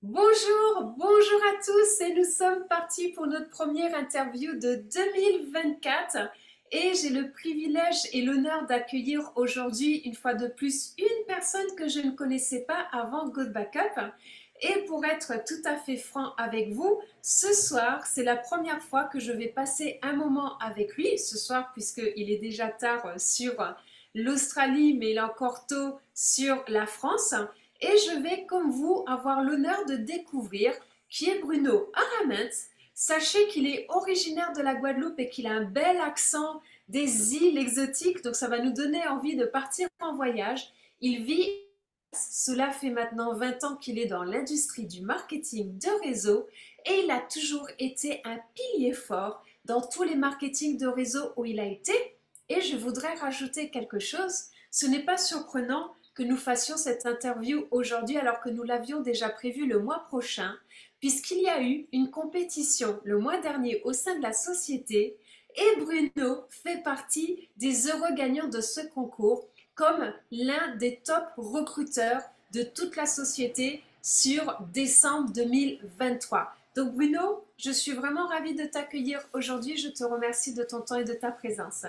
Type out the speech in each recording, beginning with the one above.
Bonjour, bonjour à tous et nous sommes partis pour notre première interview de 2024 et j'ai le privilège et l'honneur d'accueillir aujourd'hui une fois de plus une personne que je ne connaissais pas avant Good Backup. Et pour être tout à fait franc avec vous, ce soir c'est la première fois que je vais passer un moment avec lui ce soir puisqu'il est déjà tard sur l'Australie mais il est encore tôt sur la France. Et je vais, comme vous, avoir l'honneur de découvrir qui est Bruno Aramint. Sachez qu'il est originaire de la Guadeloupe et qu'il a un bel accent des îles exotiques, donc ça va nous donner envie de partir en voyage. Il vit, cela fait maintenant 20 ans qu'il est dans l'industrie du marketing de réseau et il a toujours été un pilier fort dans tous les marketing de réseau où il a été. Et je voudrais rajouter quelque chose, ce n'est pas surprenant que nous fassions cette interview aujourd'hui alors que nous l'avions déjà prévu le mois prochain, puisqu'il y a eu une compétition le mois dernier au sein de la société et Bruno fait partie des heureux gagnants de ce concours comme l'un des top recruteurs de toute la société sur décembre 2023. Donc Bruno, je suis vraiment ravie de t'accueillir aujourd'hui. Je te remercie de ton temps et de ta présence.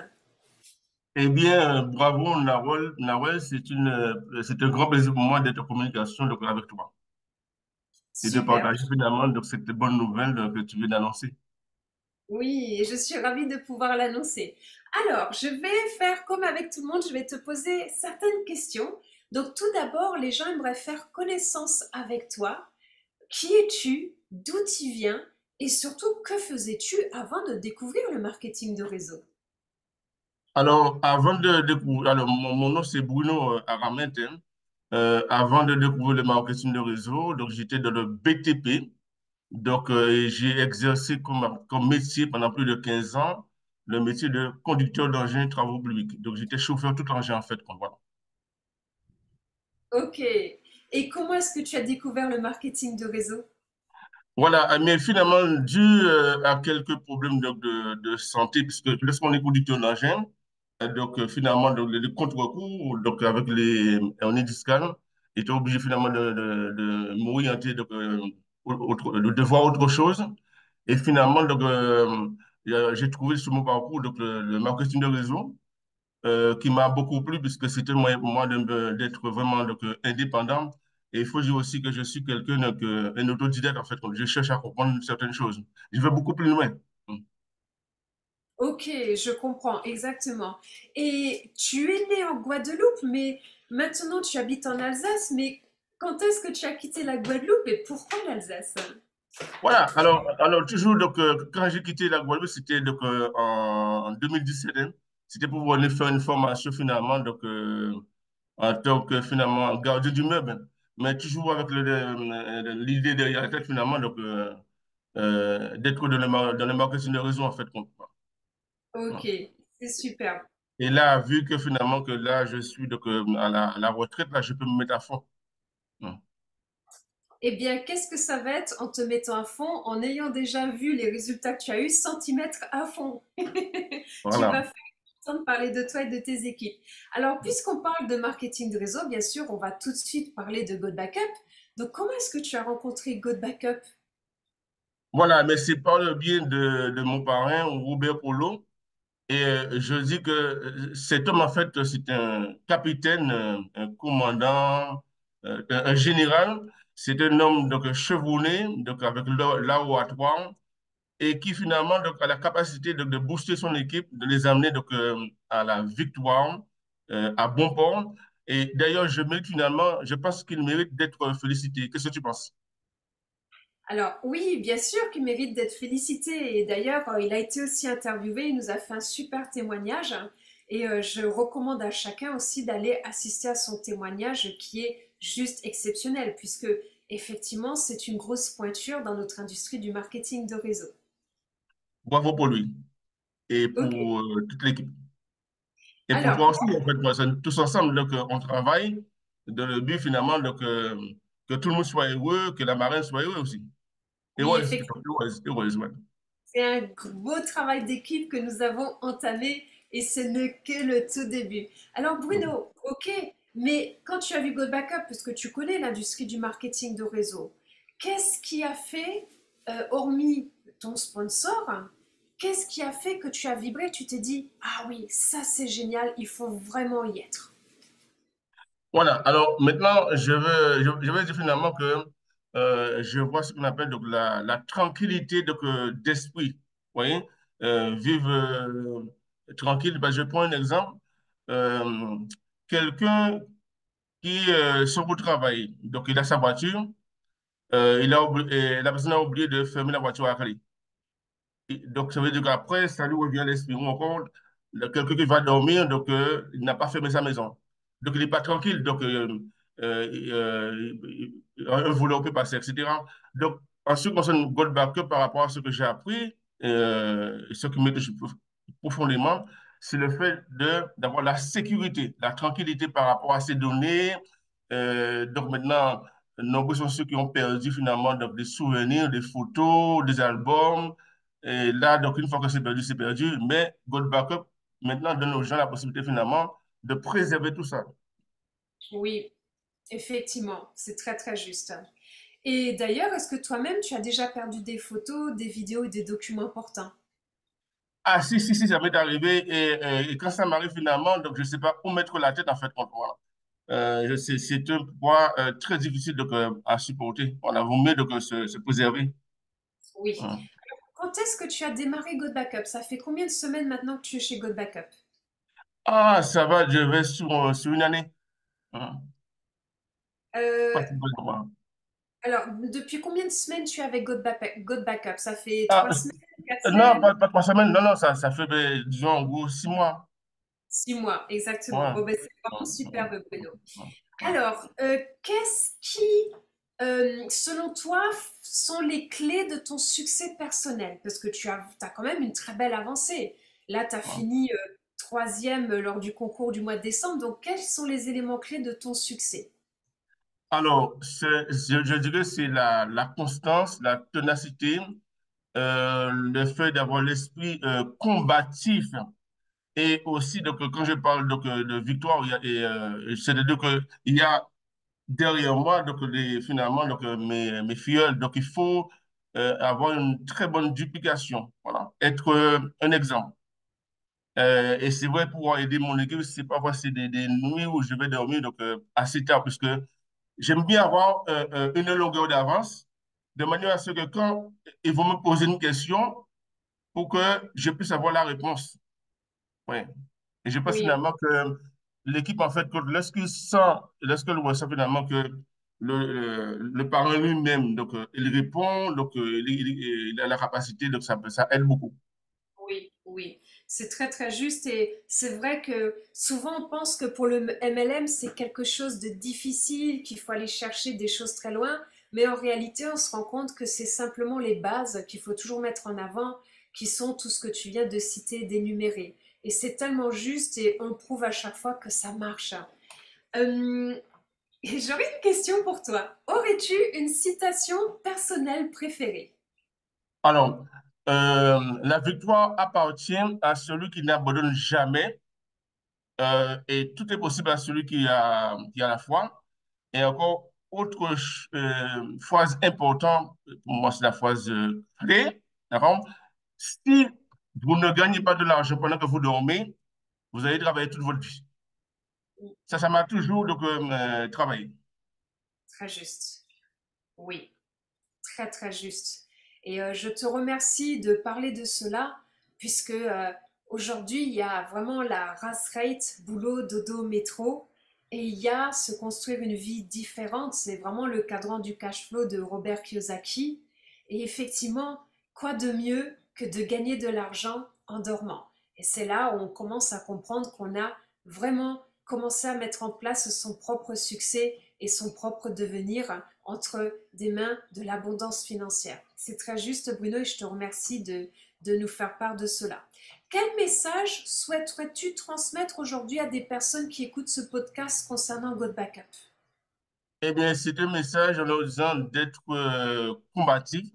Eh bien, bravo, Nawel. Nawel, c'est un grand plaisir pour moi d'être en communication donc, avec toi et de Super. partager finalement donc, cette bonne nouvelle que tu viens d'annoncer. Oui, et je suis ravie de pouvoir l'annoncer. Alors, je vais faire comme avec tout le monde, je vais te poser certaines questions. Donc, tout d'abord, les gens aimeraient faire connaissance avec toi. Qui es-tu? D'où tu viens? Et surtout, que faisais-tu avant de découvrir le marketing de réseau? Alors, avant de découvrir, alors, mon nom c'est Bruno Aramet, hein. Avant de découvrir le marketing de réseau, donc j'étais dans le BTP. Donc, j'ai exercé comme métier pendant plus de 15 ans le métier de conducteur d'engin travaux publics. Donc, j'étais chauffeur tout engin en fait. Voilà. Ok. Et comment est-ce que tu as découvert le marketing de réseau? Voilà, mais finalement, dû à quelques problèmes de santé, puisque lorsqu'on est conducteur d'engin, finalement, donc, les contre-coups, donc avec les hernies discales, était obligé finalement de m'orienter, de voir autre chose. Et finalement, j'ai trouvé sur mon parcours le marketing de réseau, qui m'a beaucoup plu puisque c'était le moyen pour moi d'être vraiment indépendant. Et il faut dire aussi que je suis quelqu'un, un autodidacte en fait, donc je cherche à comprendre certaines choses. Je vais beaucoup plus loin. Ok, je comprends exactement. Et tu es né en Guadeloupe, mais maintenant tu habites en Alsace, mais quand est-ce que tu as quitté la Guadeloupe et pourquoi l'Alsace? Voilà, alors toujours, quand j'ai quitté la Guadeloupe, c'était en 2017, hein. C'était pour aller faire une formation finalement, en tant que finalement gardien du meuble, hein. Mais toujours avec l'idée derrière la tête finalement, d'être dans le marketing de réseau en fait. Ok, c'est superbe. Et là, vu que finalement que là, je suis à la retraite, là, je peux me mettre à fond. Mm. Eh bien, qu'est-ce que ça va être en te mettant à fond, en ayant déjà vu les résultats que tu as eus, sans t'y mettre à fond? Tu vas Voilà. faire le temps de parler de toi et de tes équipes. Alors, puisqu'on parle de marketing de réseau, bien sûr, on va tout de suite parler de Good Backup. Donc, comment est-ce que tu as rencontré Good Backup? Voilà, mais c'est par le biais de mon parrain, Robert Polo. Et je dis que cet homme, en fait, c'est un capitaine, un commandant, un général. C'est un homme chevronné, avec là-haut à trois, et qui finalement a la capacité de booster son équipe, de les amener à la victoire, à bon port. Et d'ailleurs, je pense qu'il mérite d'être félicité. Qu'est-ce que tu penses? Alors oui, bien sûr qu'il mérite d'être félicité. Et d'ailleurs, il a été aussi interviewé, il nous a fait un super témoignage. Et je recommande à chacun aussi d'aller assister à son témoignage qui est juste exceptionnel, puisque effectivement, c'est une grosse pointure dans notre industrie du marketing de réseau. Bravo pour lui et Ok. pour toute l'équipe. Et pour Alors, toi aussi, en fait, moi, tous ensemble, on travaille dans le but finalement que tout le monde soit heureux, que la marine soit heureuse aussi. oui, Heureuse, effectivement, heureuse, heureuse, ouais. c'est un beau travail d'équipe que nous avons entamé et ce n'est que le tout début. Alors Mhm. Bruno, ok, mais quand tu as vu Go Backup, parce que tu connais l'industrie du marketing de réseau, qu'est-ce qui a fait, hormis ton sponsor, qu'est-ce qui a fait que tu as vibré, tu t'es dit, ah oui, ça c'est génial, il faut vraiment y être. Voilà, alors maintenant, je vais dire finalement que je vois ce qu'on appelle donc la tranquillité donc, d'esprit. Vous voyez, vivre tranquille. Ben, je prends un exemple. Euh, Quelqu'un qui sort au travail, donc il a sa voiture, la personne a oublié de fermer la voiture à clé. Donc, ça veut dire qu'après, ça lui revient à l'esprit. Ou encore, quelqu'un qui va dormir, donc il n'a pas fermé sa maison. Donc, il n'est pas tranquille. Donc, un voleur peut passer, etc. Donc, en ce qui concerne God Backup, par rapport à ce que j'ai appris, ce qui me touche profondément, c'est le fait d'avoir la sécurité, la tranquillité par rapport à ces données. Donc, maintenant, nombreux sont ceux qui ont perdu finalement donc, des souvenirs, des photos, des albums. Et là, donc, une fois que c'est perdu, c'est perdu. Mais God Backup, maintenant, donne aux gens la possibilité finalement de préserver tout ça. Oui, effectivement, c'est très très juste. Et d'ailleurs, est-ce que toi-même, tu as déjà perdu des photos, des vidéos, des documents importants? Ah, si, si, si, ça m'est arrivé. Et quand ça m'arrive finalement, donc, je ne sais pas où mettre la tête, en fait, contre moi. C'est un poids très difficile donc, à supporter. On a vaut mieux donc, se préserver. Oui. Hein. Quand est-ce que tu as démarré God Backup? Ça fait combien de semaines maintenant que tu es chez God Backup? Ah, ça va, je vais sur une année. Hein. Euh, Pas si bon pour moi. alors, depuis combien de semaines tu es avec God Backup? Ça fait Ah, 3 semaines, quatre non, semaines, pas 3 semaines. Non, non, ça fait, ben, disons, en gros, 6 mois. 6 mois, exactement. Ouais. Bon, ben, c'est vraiment Hum, hum, superbe, Bruno. hum, hum. Alors, qu'est-ce qui, selon toi, sont les clés de ton succès personnel? Parce que t'as quand même une très belle avancée. Là, tu as Hum. fini troisième lors du concours du mois de décembre. Donc, quels sont les éléments clés de ton succès? Alors, je dirais que c'est la constance, la ténacité, le fait d'avoir l'esprit combatif. Et aussi, donc, quand je parle donc, de victoire, c'est-à-dire qu'il y a derrière moi donc, finalement donc, mes filleuls. Donc, il faut avoir une très bonne duplication. Voilà. Être un exemple. Et c'est vrai, pouvoir aider mon équipe, c'est parfois c'est des nuits où je vais dormir donc, assez tard, puisque j'aime bien avoir une longueur d'avance, de manière à ce que quand ils vont me poser une question, pour que je puisse avoir la réponse. Ouais. Et je pense Oui, finalement que l'équipe, en fait, lorsqu'elle ressent finalement que le parent lui-même, donc, il répond, donc, il a la capacité, donc, ça aide beaucoup. oui, oui. C'est très, très juste et c'est vrai que souvent on pense que pour le MLM, c'est quelque chose de difficile, qu'il faut aller chercher des choses très loin, mais en réalité, on se rend compte que c'est simplement les bases qu'il faut toujours mettre en avant, qui sont tout ce que tu viens de citer, d'énumérer. Et c'est tellement juste et on prouve à chaque fois que ça marche. Euh, et j'aurais une question pour toi. Aurais-tu une citation personnelle préférée? Alors, la victoire appartient à celui qui n'abandonne jamais, et tout est possible à celui qui a la foi. Et encore, autre phrase importante, pour moi, c'est la phrase clé, d'accord? Si vous ne gagnez pas de l'argent pendant que vous dormez, vous allez travailler toute votre vie. Ça m'a toujours donc, travaillé. Très juste. Oui. Très, très juste. Et je te remercie de parler de cela, puisque aujourd'hui, il y a vraiment la race rate, boulot, dodo, métro, et il y a se construire une vie différente. C'est vraiment le cadran du cash flow de Robert Kiyosaki. Et effectivement, quoi de mieux que de gagner de l'argent en dormant? Et c'est là où on commence à comprendre qu'on a vraiment commencé à mettre en place son propre succès et son propre devenir entre des mains de l'abondance financière. C'est très juste, Bruno, et je te remercie de nous faire part de cela. Quel message souhaiterais-tu transmettre aujourd'hui à des personnes qui écoutent ce podcast concernant God Backup? Eh bien, c'est un message en leur disant d'être combatif,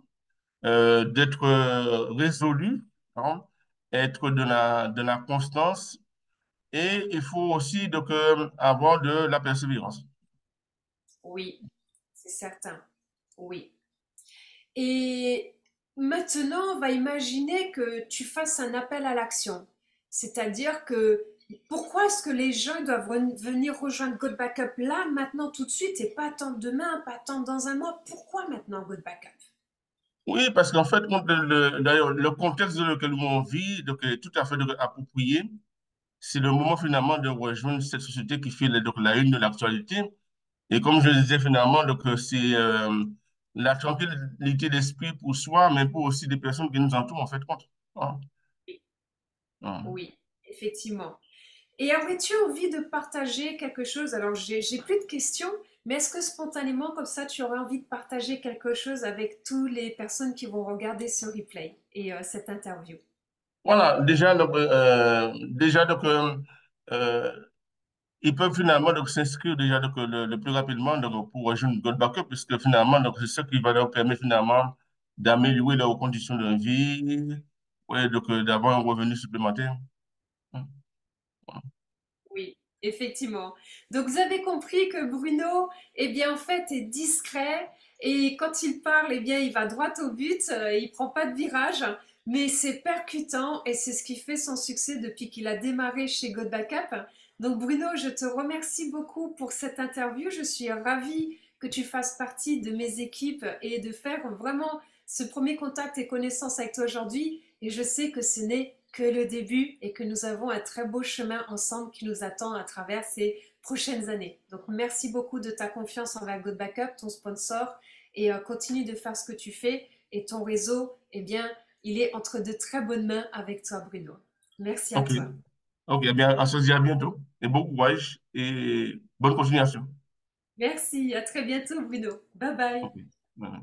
d'être résolu, hein, être de la constance, et il faut aussi donc, avoir de la persévérance. Oui, c'est certain. Oui. Et maintenant, on va imaginer que tu fasses un appel à l'action. C'est-à-dire que pourquoi est-ce que les gens doivent venir rejoindre God Backup là, maintenant, tout de suite, et pas attendre demain, pas attendre dans un mois? Pourquoi maintenant God Backup? Oui, parce qu'en fait, d'ailleurs, le contexte dans lequel on vit donc, est tout à fait donc, approprié. C'est le moment finalement de rejoindre cette société qui fait donc, la une de l'actualité. Et comme je le disais finalement, donc, c'est la tranquillité d'esprit pour soi, mais pour aussi des personnes qui nous entourent, en fait, compte. Ah, Oui, ah. oui, effectivement. Et aurais-tu envie de partager quelque chose? Alors, j'ai plus de questions, mais est-ce que spontanément, comme ça, tu aurais envie de partager quelque chose avec toutes les personnes qui vont regarder ce replay et cette interview? Voilà, déjà, donc, euh, ils peuvent finalement donc, s'inscrire déjà donc, le plus rapidement donc, pour rejoindre God Backup, puisque finalement, donc, c'est ça qui va leur permettre finalement d'améliorer leurs conditions de vie, ouais, donc, d'avoir un revenu supplémentaire. Hum, Oui, effectivement. Donc vous avez compris que Bruno, eh bien en fait, est discret et quand il parle, eh bien il va droit au but, il prend pas de virage, mais c'est percutant et c'est ce qui fait son succès depuis qu'il a démarré chez God Backup. Donc Bruno, je te remercie beaucoup pour cette interview. Je suis ravie que tu fasses partie de mes équipes et de faire vraiment ce premier contact et connaissance avec toi aujourd'hui. Et je sais que ce n'est que le début et que nous avons un très beau chemin ensemble qui nous attend à travers ces prochaines années. Donc merci beaucoup de ta confiance envers God Backup, ton sponsor, et continue de faire ce que tu fais. Et ton réseau, eh bien, il est entre de très bonnes mains avec toi, Bruno. Merci à OK. toi. OK, eh bien, on se dit à bientôt. Et bon courage et bonne continuation. Merci, à très bientôt, Bruno. Bye bye. OK. Voilà.